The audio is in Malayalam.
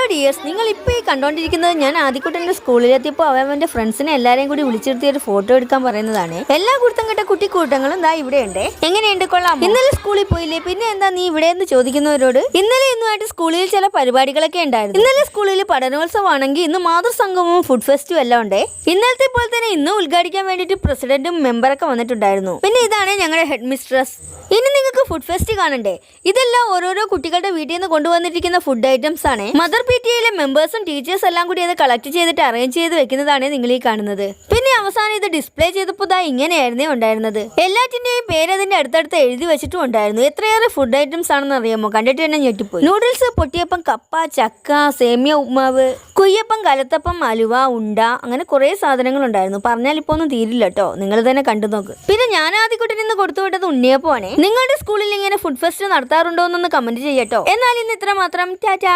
ഹലോ ഡിയേഴ്സ്, നിങ്ങൾ ഇപ്പോൾ ഈ കണ്ടുകൊണ്ടിരിക്കുന്നത് ഞാൻ ആദ്യക്കുട്ടൻ്റെ സ്കൂളിലെത്തിയപ്പോൾ അവൻ്റെ ഫ്രണ്ട്സിനെ എല്ലാവരെയും കൂടി വിളിച്ചിരുത്തി ഒരു ഫോട്ടോ എടുക്കാൻ പറയുന്നതാണ്. എല്ലാ കുടുത്തം കെട്ട കുട്ടിക്കൂട്ടങ്ങളും ദാ ഇവിടെയുണ്ട്. എങ്ങനെയുണ്ട്, കൊള്ളാം? ഇന്നലെ സ്കൂളിൽ പോയില്ലേ? പിന്നെ എന്താ നീ ഇവിടെ എന്ന് ചോദിക്കുന്നവരോട് ഇന്നലെ ഇന്നുമായിട്ട് സ്കൂളിൽ ചില പരിപാടികളൊക്കെ ഉണ്ടായിരുന്നു. ഇന്നലെ സ്കൂളിൽ പഠനോത്സവമാണെങ്കിൽ ഇന്ന് മാതൃസംഗമവും ഫുഡ് ഫെസ്റ്റും എല്ലാം ഉണ്ട്. ഇന്നലത്തെ പോലെ തന്നെ ഇന്ന് ഉദ്ഘാടിക്കാൻ വേണ്ടിയിട്ട് പ്രസിഡന്റും മെമ്പറൊക്കെ വന്നിട്ടുണ്ടായിരുന്നു. പിന്നെ ഇതാണ് ഞങ്ങളുടെ ഹെഡ് മിസ്ട്രസ്. ഇനി നിങ്ങൾക്ക് ഫുഡ് ഫെസ്റ്റ് കാണണ്ടേ? ഇതെല്ലാം ഓരോരോ കുട്ടികളുടെ വീട്ടിൽ നിന്ന് കൊണ്ടുവന്നിരിക്കുന്ന ഫുഡ് ഐറ്റംസ് ആണ്. മദർ പി ടി എയിലെ മെമ്പേഴ്സും ടീച്ചേഴ്സ് എല്ലാം കൂടി അത് കളക്ട് ചെയ്തിട്ട് അറേഞ്ച് ചെയ്ത് വെക്കുന്നതാണ് നിങ്ങൾ ഈ കാണുന്നത്. പിന്നെ അവസാനം ഇത് ഡിസ്പ്ലേ ചെയ്തപ്പോൾ ദാ ഇങ്ങനെയായിരുന്നേ ഉണ്ടായിരുന്നത്. എല്ലാറ്റിന്റെയും പേര് അതിന്റെ അടുത്തടുത്ത് എഴുതി വെച്ചിട്ടും ഉണ്ടായിരുന്നു. എത്രയേറെ ഫുഡ് ഐറ്റംസ് ആണെന്ന് അറിയാമോ? കണ്ടിട്ട് തന്നെ ഞെട്ടിപ്പോയി. നൂഡിൽസ്, പൊട്ടിയപ്പം, കപ്പ, ചക്ക, സേമിയ ഉപ്മാവ്, കുയ്യപ്പം, കലത്തപ്പം, അലുവ, ഉണ്ട, അങ്ങനെ കുറെ സാധനങ്ങൾ ഉണ്ടായിരുന്നു. പറഞ്ഞാൽ ഇപ്പൊ ഒന്നും തീരില്ല കേട്ടോ, നിങ്ങൾ തന്നെ കണ്ടു നോക്ക്. പിന്നെ ഞാൻ ആദ്യക്കുട്ടി നിന്ന് കൊടുത്തുവിട്ടത് ഉണ്ണിയപ്പമാണ്. നിങ്ങളുടെ സ്കൂളിൽ ഇങ്ങനെ ഫുഡ് ഫെസ്റ്റ് നടത്താറുണ്ടോ എന്നൊന്ന് കമന്റ് ചെയ്യട്ടോ. എന്നാൽ ഇന്ന് ഇത്ര മാത്രം. ടാറ്റാ.